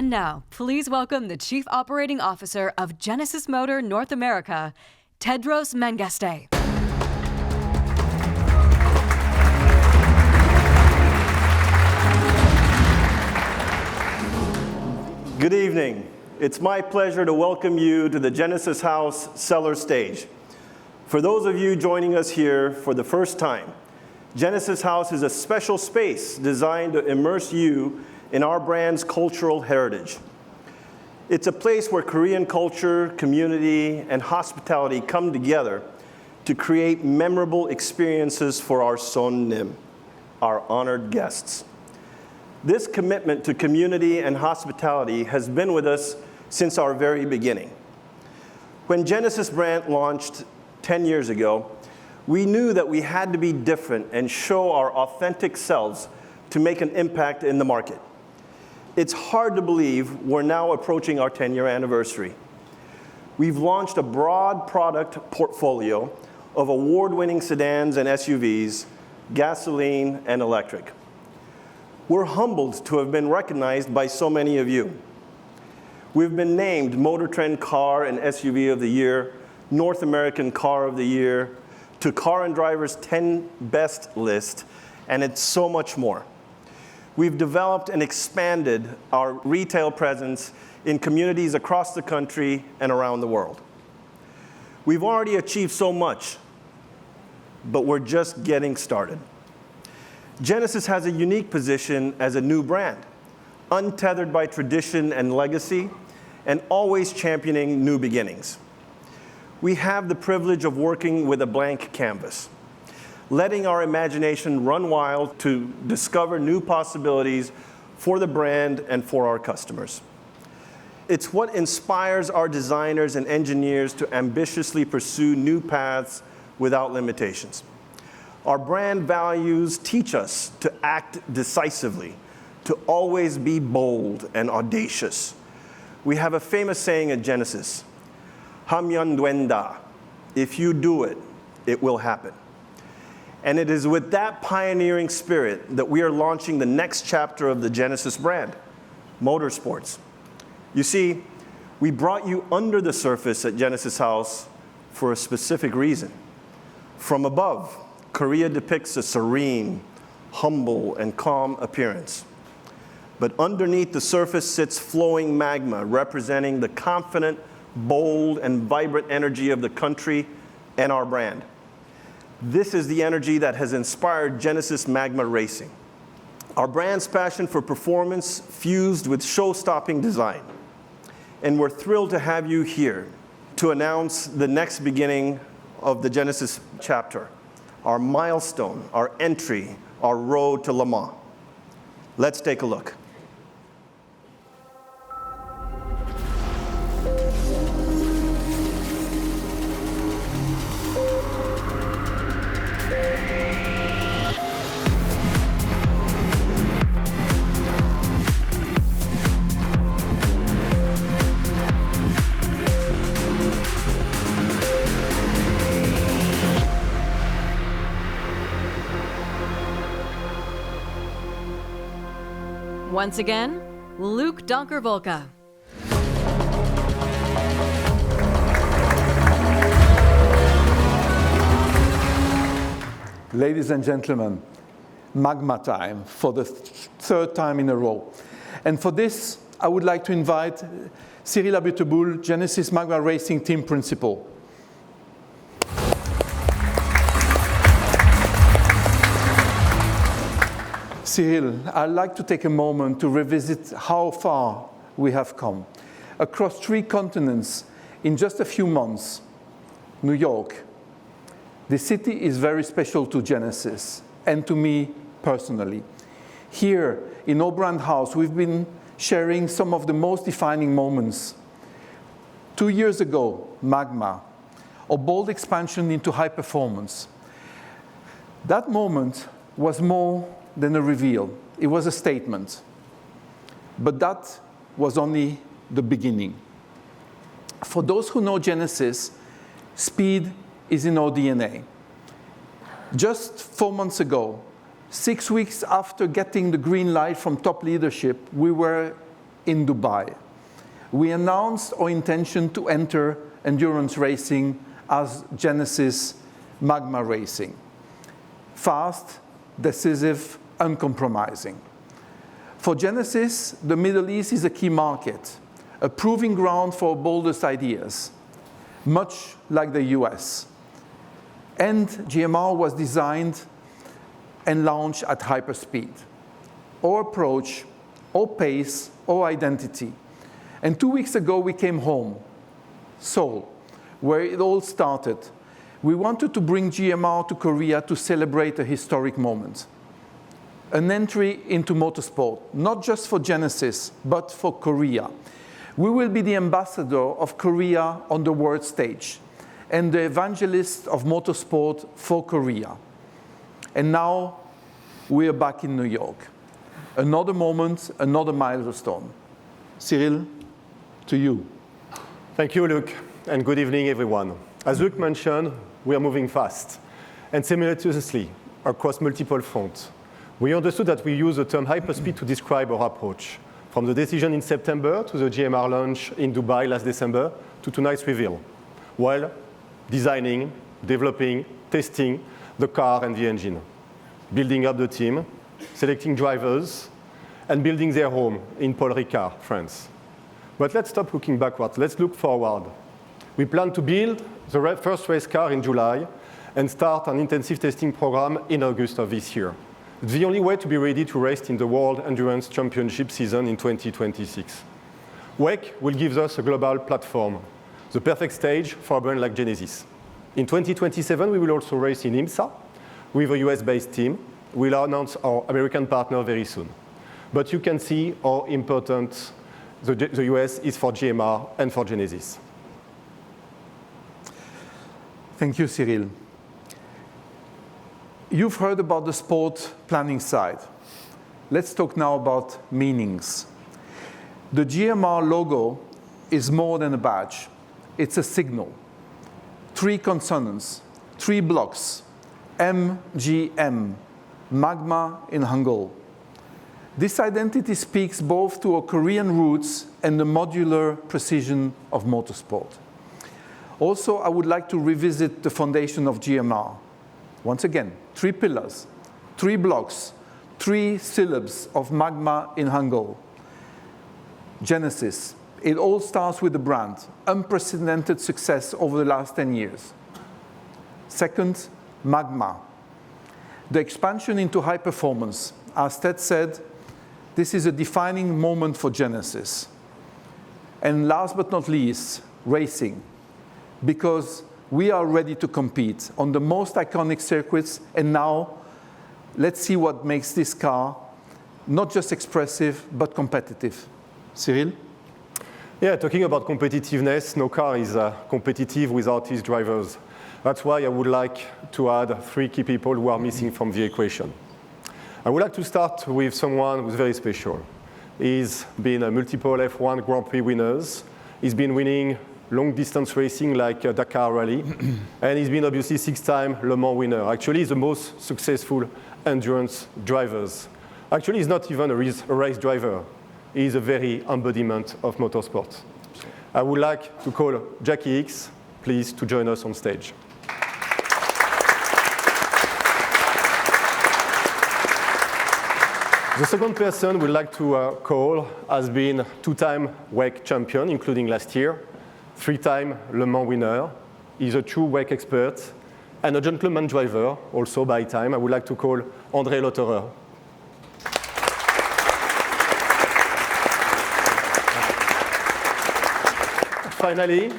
And now, please welcome the Chief Operating Officer of Genesis Motor North America, Tedros Mengeste. Good evening. It's my pleasure to welcome you to the Genesis House Cellar Stage. For those of you joining us here for the first time, Genesis House is a special space designed to immerse you in our brand's cultural heritage. It's a place where Korean culture, community, and hospitality come together to create memorable experiences for our sonnim, our honored guests. This commitment to community and hospitality has been with us since our very beginning. When Genesis brand launched 10 years ago, we knew that we had to be different and show our authentic selves to make an impact in the market. It's hard to believe we're now approaching our 10-year anniversary. We've launched a broad product portfolio of award-winning sedans and SUVs, gasoline and electric. We're humbled to have been recognized by so many of you. We've been named Motor Trend Car and SUV of the Year, North American Car of the Year, to Car and Driver's 10 Best list, and it's so much more. We've developed and expanded our retail presence in communities across the country and around the world. We've already achieved so much, but we're just getting started. Genesis has a unique position as a new brand, untethered by tradition and legacy, and always championing new beginnings. We have the privilege of working with a blank canvas, letting our imagination run wild to discover new possibilities for the brand and for our customers. It's what inspires our designers and engineers to ambitiously pursue new paths without limitations. Our brand values teach us to act decisively, to always be bold and audacious. We have a famous saying at Genesis, "Hamyan duenda," if you do it, it will happen. And it is with that pioneering spirit that we are launching the next chapter of the Genesis brand, motorsports. You see, we brought you under the surface at Genesis House for a specific reason. From above, Korea depicts a serene, humble, and calm appearance. But underneath the surface sits flowing magma, representing the confident, bold, and vibrant energy of the country and our brand. This is the energy that has inspired Genesis Magma Racing, our brand's passion for performance fused with show-stopping design. And we're thrilled to have you here to announce the next beginning of the Genesis chapter, our milestone, our entry, our road to Le Mans. Let's take a look. Once again, Luke Donker-Volka. Ladies and gentlemen, Magma time for the third time in a row. And for this, I would like to invite Cyril Abuteboul, Genesis Magma Racing Team Principal. Cyril, I'd like to take a moment to revisit how far we have come. Across 3 continents in just a few months. New York. The city is very special to Genesis and to me personally. Here in our brand house, we've been sharing some of the most defining moments. 2 years ago, Magma, a bold expansion into high performance. That moment was more than a reveal. It was a statement. But that was only the beginning. For those who know Genesis, speed is in our DNA. Just 4 months ago, 6 weeks after getting the green light from top leadership, we were in Dubai. We announced our intention to enter endurance racing as Genesis Magma Racing. Fast, decisive, uncompromising. For Genesis, the Middle East is a key market, a proving ground for boldest ideas, much like the US. And GMR was designed and launched at hyperspeed. Our approach, our pace, our identity. And 2 weeks ago, we came home, Seoul, where it all started. We wanted to bring GMR to Korea to celebrate a historic moment. An entry into motorsport, not just for Genesis, but for Korea. We will be the ambassador of Korea on the world stage and the evangelist of motorsport for Korea. And now we are back in New York. Another moment, another milestone. Cyril, to you. Thank you, Luc, and good evening, everyone. As Luc mentioned, we are moving fast and simultaneously across multiple fronts. We understood that we use the term hyperspeed to describe our approach, from the decision in September to the GMR launch in Dubai last December to tonight's reveal, while designing, developing, testing the car and the engine, building up the team, selecting drivers, and building their home in Paul Ricard, France. But let's stop looking backwards. Let's look forward. We plan to build the first race car in July and start an intensive testing program in August of this year. It's the only way to be ready to race in the World Endurance Championship season in 2026. WEC will give us a global platform, the perfect stage for a brand like Genesis. In 2027, we will also race in IMSA with a US-based team. We'll announce our American partner very soon. But you can see how important the US is for GMR and for Genesis. Thank you, Cyril. You've heard about the sport planning side. Let's talk now about meanings. The GMR logo is more than a badge. It's a signal. 3 consonants, 3 blocks, MGM, Magma in Hangul. This identity speaks both to our Korean roots and the modular precision of motorsport. Also, I would like to revisit the foundation of GMR. Once again, 3 pillars, 3 blocks, 3 syllables of Magma in Hangul. Genesis. It all starts with the brand. Unprecedented success over the last 10 years. Second, Magma. The expansion into high performance. As Ted said, this is a defining moment for Genesis. And last but not least, racing. Because we are ready to compete on the most iconic circuits, and now let's see what makes this car not just expressive, but competitive. Cyril? Yeah, talking about competitiveness, no car is competitive without its drivers. That's why I would like to add 3 key people who are missing from the equation. I would like to start with someone who's very special. He's been a multiple F1 Grand Prix winners. He's been winning long-distance racing like Dakar Rally, and he's been obviously 6-time Le Mans winner. Actually, he's the most successful endurance drivers. Actually, he's not even a race driver. He's a very embodiment of motorsport. I would like to call Jackie Hicks, please, to join us on stage. The second person we'd like to call has been 2-time WEC champion, including last year, 3-time Le Mans winner. He's a true WEC expert and a gentleman driver, also by time. I would like to call André Lotterer. Finally,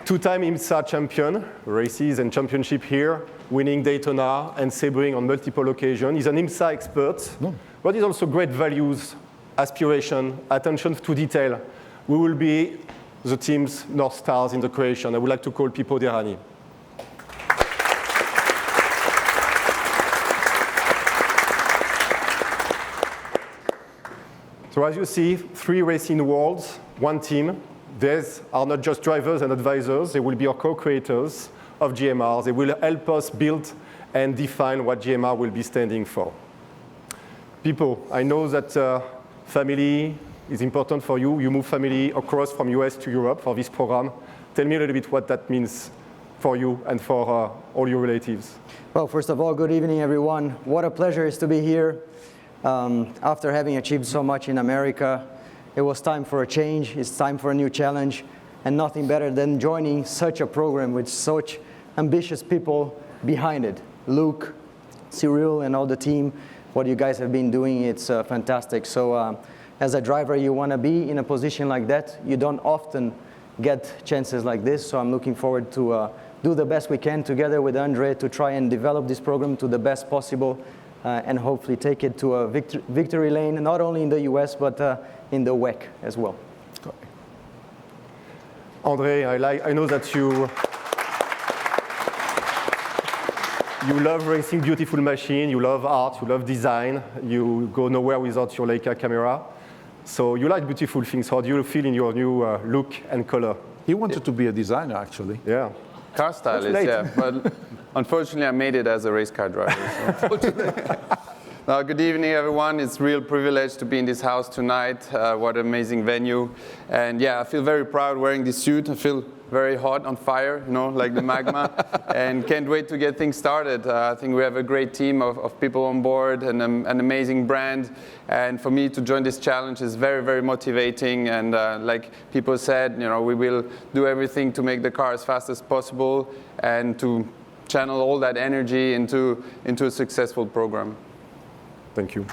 2-time IMSA champion, races and championship here, winning Daytona and Sebring on multiple occasions. He's an IMSA expert, but he's also great values, aspiration, attention to detail. We will be the team's North Stars in the creation. I would like to call Pippo Derani. So as you see, 3 racing worlds, 1 team. These are not just drivers and advisors. They will be our co-creators of GMR. They will help us build and define what GMR will be standing for. People, I know that family is important for you. You move family across from US to Europe for this program. Tell me a little bit what that means for you and for all your relatives. Well, first of all, good evening, everyone. What a pleasure it is to be here. After having achieved so much in America, it was time for a change. It's time for a new challenge, and nothing better than joining such a program with such ambitious people behind it. Luke, Cyril, and all the team, what you guys have been doing, it's fantastic. So as a driver, you want to be in a position like that. You don't often get chances like this, so I'm looking forward to do the best we can together with Andre to try and develop this program to the best possible and hopefully take it to a victory lane, not only in the US, but in the WEC as well. Andre, I know that you love racing beautiful machine, you love art, you love design, you go nowhere without your Leica camera. So you like beautiful things. How do you feel in your new look and color? He wanted to be a designer, actually. Yeah. Car stylist, yeah. But unfortunately, I made it as a race car driver. So unfortunately. Now, good evening, everyone. It's a real privilege to be in this house tonight. What an amazing venue. And yeah, I feel very proud wearing this suit. I feel very hot, on fire, you know, like the magma. And can't wait to get things started. I think we have a great team of people on board and an amazing brand. And for me to join this challenge is very, very motivating. And like people said, you know, we will do everything to make the car as fast as possible and to channel all that energy into a successful program. Thank you.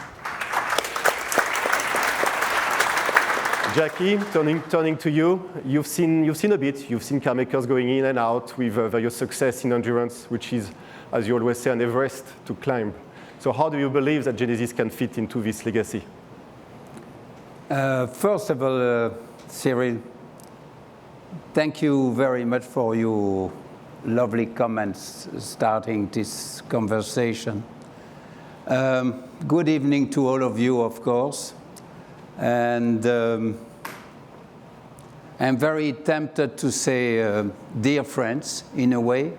Jackie, turning to you, you've seen a bit. You've seen car makers going in and out with various success in endurance, which is, as you always say, an Everest to climb. So how do you believe that Genesis can fit into this legacy? First of all, Cyril, thank you very much for your lovely comments starting this conversation. Good evening to all of you, of course. And I'm very tempted to say dear friends, in a way,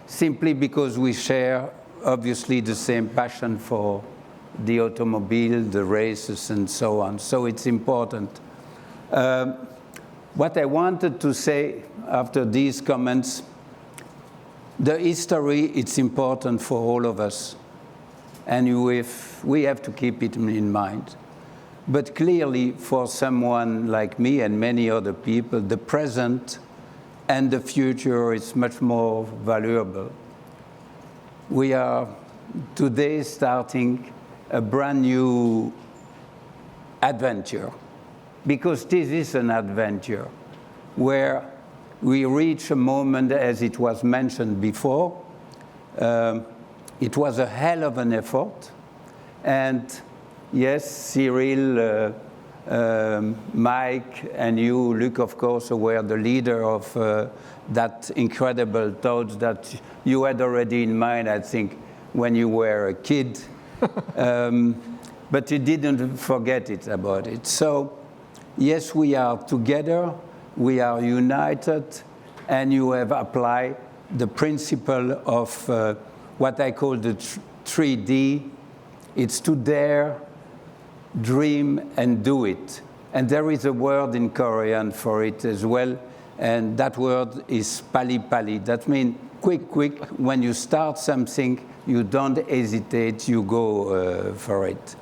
simply because we share, obviously, the same passion for the automobile, the races, and so on. So it's important. What I wanted to say after these comments, the history, it's important for all of us. And we have to keep it in mind. But clearly, for someone like me and many other people, the present and the future is much more valuable. We are today starting a brand new adventure, because this is an adventure where we reach a moment, as it was mentioned before. It was a hell of an effort, and yes, Cyril, Mike, and you, Luc, of course, were the leader of that incredible thought that you had already in mind, I think, when you were a kid. But you didn't forget it about it. So, yes, we are together, we are united, and you have applied the principle of what I call the 3D. It's to dare, dream, and do it. And there is a word in Korean for it as well, and that word is pali pali. That means quick, quick. When you start something, you don't hesitate, you go for it.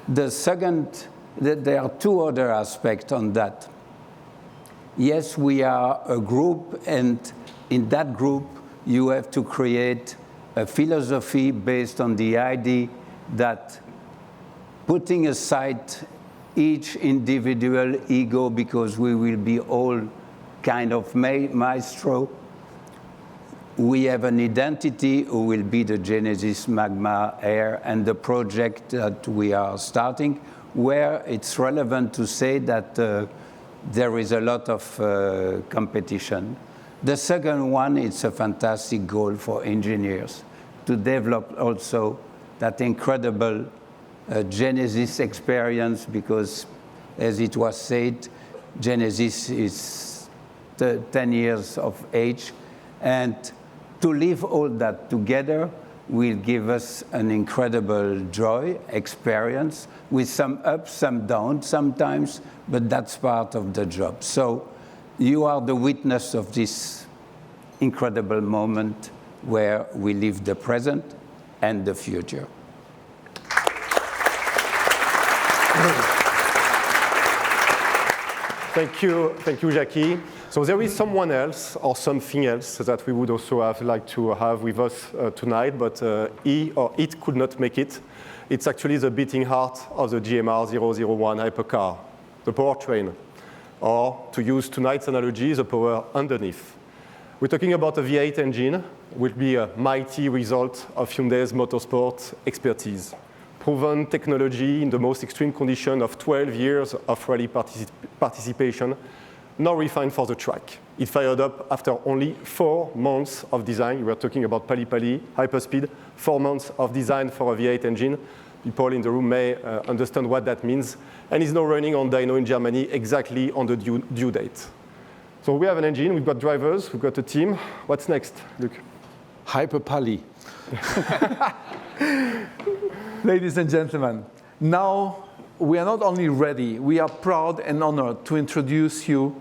The second, there are two other aspects on that. Yes, we are a group, and in that group, you have to create a philosophy based on the idea that putting aside each individual ego, because we will be all kind of maestro, we have an identity who will be the Genesis Magma Air and the project that we are starting, where it's relevant to say that there is a lot of competition. The second one, it's a fantastic goal for engineers to develop also that incredible Genesis experience, because as it was said, Genesis is 10 years of age, and to live all that together will give us an incredible joy experience with some ups, some downs sometimes, but that's part of the job. So you are the witness of this incredible moment where we live the present and the future. Thank you, Jackie. So there is someone else or something else that we would also like to have with us tonight, but he or it could not make it. It's actually the beating heart of the GMR-001 Hypercar, the powertrain, or to use tonight's analogy, the power underneath. We're talking about a V8 engine, will be a mighty result of Hyundai's motorsport expertise. Proven technology in the most extreme condition of 12 years of rally participation, now refined for the track. It fired up after only 4 months of design. We are talking about Pali, hyperspeed, 4 months of design for a V8 engine. People in the room may understand what that means. And it's now running on dyno in Germany exactly on the due date. So we have an engine, we've got drivers, we've got a team. What's next, Luc? Hyper Pali. Ladies and gentlemen, now we are not only ready, we are proud and honored to introduce you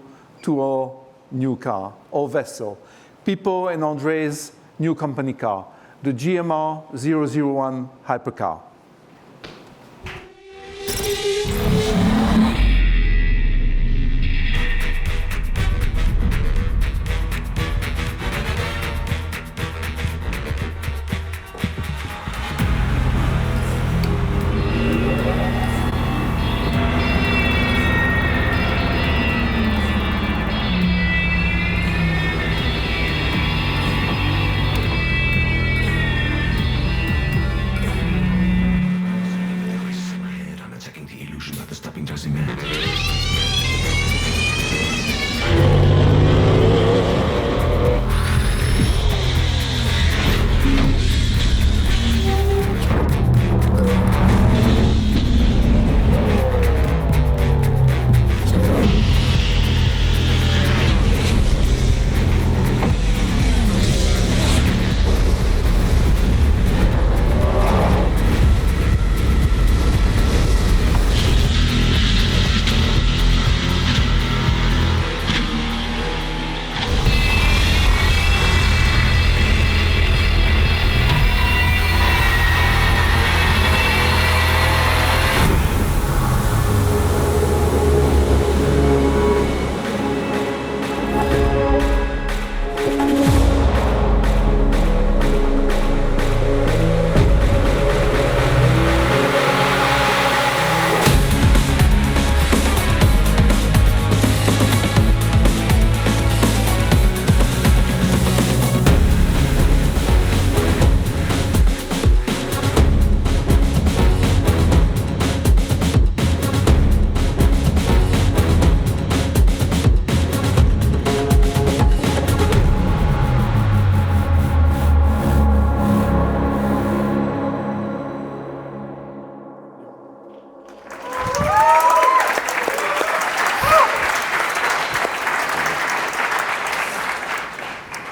to our new car, our vessel, Pippo and André's new company car, the GMR-001 Hypercar.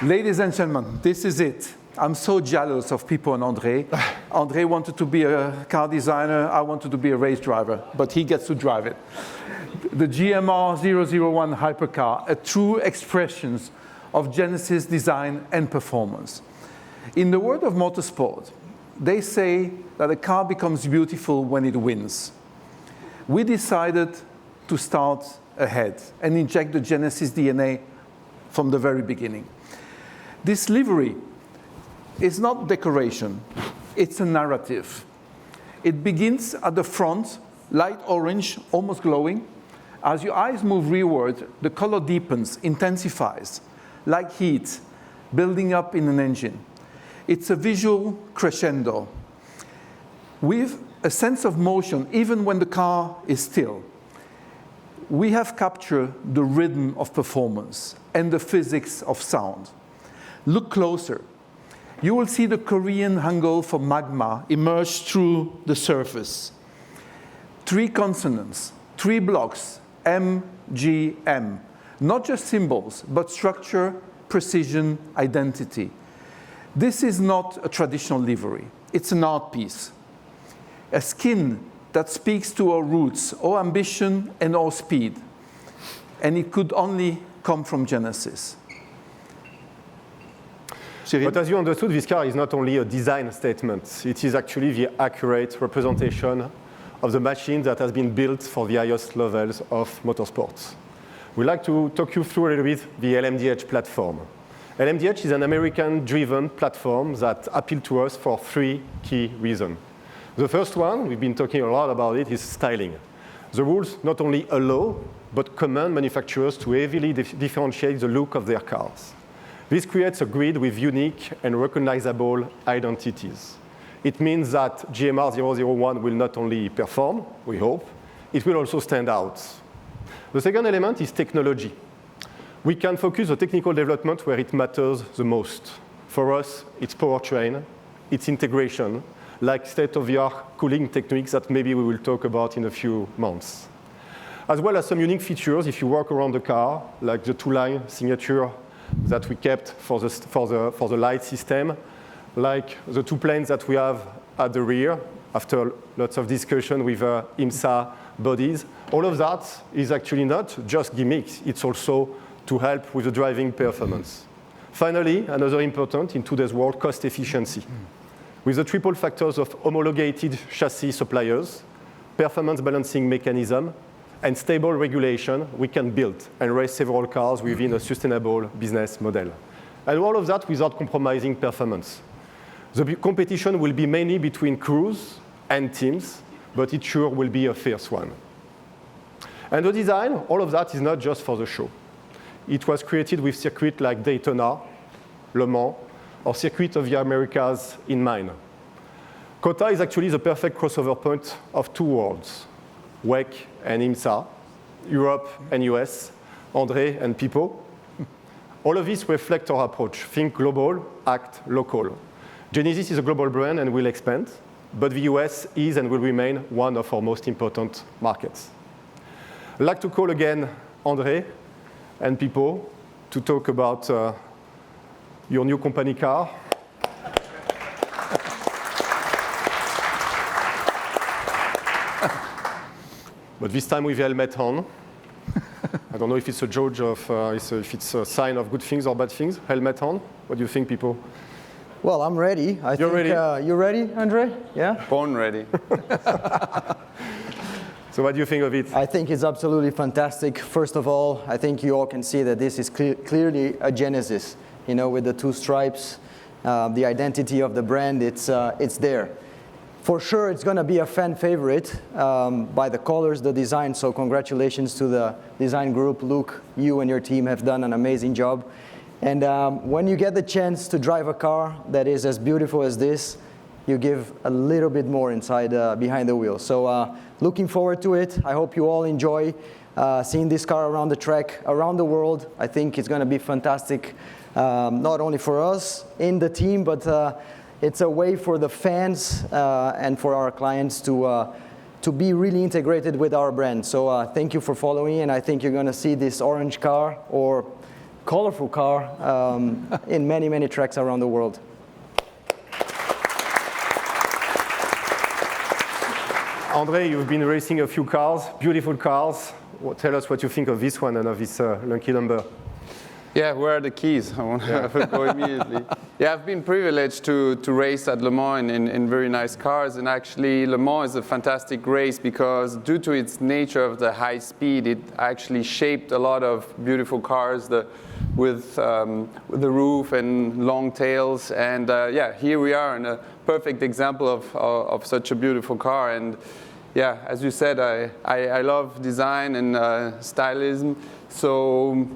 Ladies and gentlemen, this is it. I'm so jealous of Pippo and André. André wanted to be a car designer. I wanted to be a race driver, but he gets to drive it. The GMR-001 Hypercar, a true expression of Genesis design and performance. In the world of motorsport, they say that a car becomes beautiful when it wins. We decided to start ahead and inject the Genesis DNA from the very beginning. This livery is not decoration, it's a narrative. It begins at the front, light orange, almost glowing. As your eyes move rearward, the color deepens, intensifies, like heat, building up in an engine. It's a visual crescendo with a sense of motion, even when the car is still. We have captured the rhythm of performance and the physics of sound. Look closer. You will see the Korean hangul for magma emerge through the surface. 3 consonants, 3 blocks, M, G, M. Not just symbols, but structure, precision, identity. This is not a traditional livery. It's an art piece. A skin that speaks to our roots, our ambition, and our speed. And it could only come from Genesis. Cyril? But as you understood, this car is not only a design statement. It is actually the accurate representation of the machine that has been built for the highest levels of motorsports. We'd like to talk you through a little bit the EMDh platform. EMDh is an American-driven platform that appealed to us for 3 key reasons. The first one, we've been talking a lot about it, is styling. The rules not only allow, but command manufacturers to heavily differentiate the look of their cars. This creates a grid with unique and recognizable identities. It means that GMR-001 will not only perform, we hope, it will also stand out. The second element is technology. We can focus the technical development where it matters the most. For us, it's powertrain, it's integration, like state-of-the-art cooling techniques that maybe we will talk about in a few months. As well as some unique features if you walk around the car, like the 2-line signature that we kept for the light system, like the 2 planes that we have at the rear, after lots of discussion with IMSA bodies. All of that is actually not just gimmicks, it's also to help with the driving performance. Finally, another important in today's world, cost efficiency. With the triple factors of homologated chassis suppliers, performance balancing mechanism, and stable regulation, we can build and race several cars within a sustainable business model. And all of that without compromising performance. The competition will be mainly between crews and teams, but it sure will be a fierce one. And the design, all of that is not just for the show. It was created with circuits like Daytona, Le Mans, or Circuit of the Americas in mind. COTA is actually the perfect crossover point of 2 worlds, WEC and IMSA, Europe and US, André and Pipo. All of this reflects our approach. Think global, act local. Genesis is a global brand and will expand, but the US is and will remain one of our most important markets. I'd like to call again André and Pipo to talk about your new company car. But this time with the helmet on. I don't know if it's a judge of, if it's a sign of good things or bad things. Helmet on. What do you think, people? Well, I'm ready. You're ready? You ready, Andre? Yeah? Born ready. So what do you think of it? I think it's absolutely fantastic. First of all, I think you all can see that this is clearly a Genesis. You know, with the 2 stripes, the identity of the brand, it's there. For sure, it's going to be a fan favorite by the colors, the design. So congratulations to the design group. Luke, you and your team have done an amazing job. And when you get the chance to drive a car that is as beautiful as this, you give a little bit more inside behind the wheel. So looking forward to it. I hope you all enjoy seeing this car around the track, around the world. I think it's going to be fantastic, not only for us in the team, but it's a way for the fans and for our clients to be really integrated with our brand. So thank you for following, and I think you're going to see this orange car or colorful car in many, many tracks around the world. André, you've been racing a few cars, beautiful cars. Tell us what you think of this one and of this lucky number. Yeah, where are the keys? I want to go immediately. Yeah, I've been privileged to race at Le Mans in very nice cars, and actually Le Mans is a fantastic race because due to its nature of the high speed, it actually shaped a lot of beautiful cars with the roof and long tails, and yeah, here we are in a perfect example of such a beautiful car. And yeah, as you said, I love design and stylism, so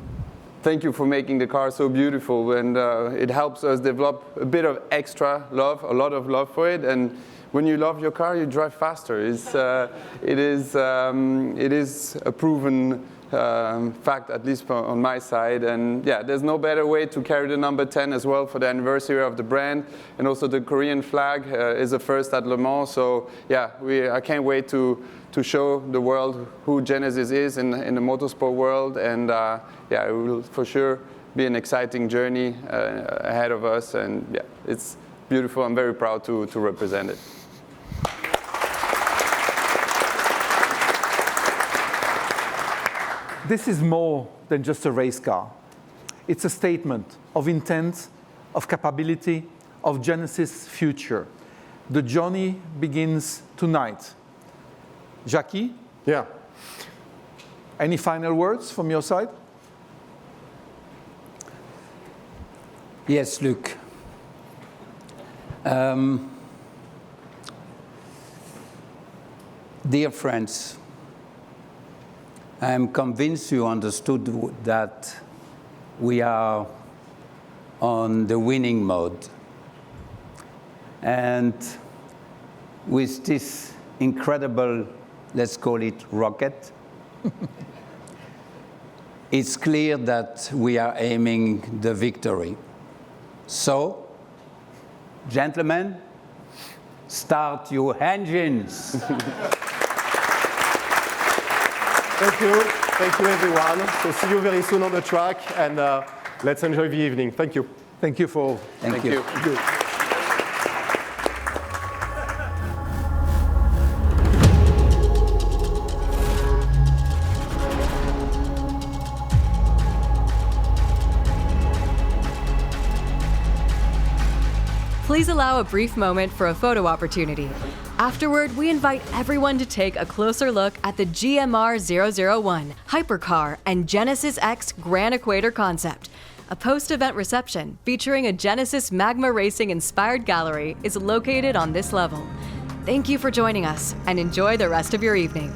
thank you for making the car so beautiful, and it helps us develop a bit of extra love, a lot of love for it. And when you love your car, you drive faster. It is a proven fact, at least on my side. And yeah, there's no better way to carry the number 10 as well for the anniversary of the brand. And also the Korean flag is the first at Le Mans. So yeah, I can't wait to show the world who Genesis is in the motorsport world. And yeah, it will for sure be an exciting journey ahead of us, and yeah, it's beautiful. I'm very proud to represent it. This is more than just a race car. It's a statement of intent, of capability, of Genesis' future. The journey begins tonight. Jackie? Yeah. Any final words from your side? Yes, Luc. Dear friends, I am convinced you understood that we are on the winning mode. And with this incredible, let's call it rocket, it's clear that we are aiming the victory. So, gentlemen, start your engines. Thank you. Thank you, everyone. So see you very soon on the track, and let's enjoy the evening. Thank you. Thank you for. Thank you. Please allow a brief moment for a photo opportunity. Afterward, we invite everyone to take a closer look at the GMR-001 Hypercar and Genesis X Grand Equator concept. A post-event reception featuring a Genesis Magma Racing inspired gallery is located on this level. Thank you for joining us and enjoy the rest of your evening.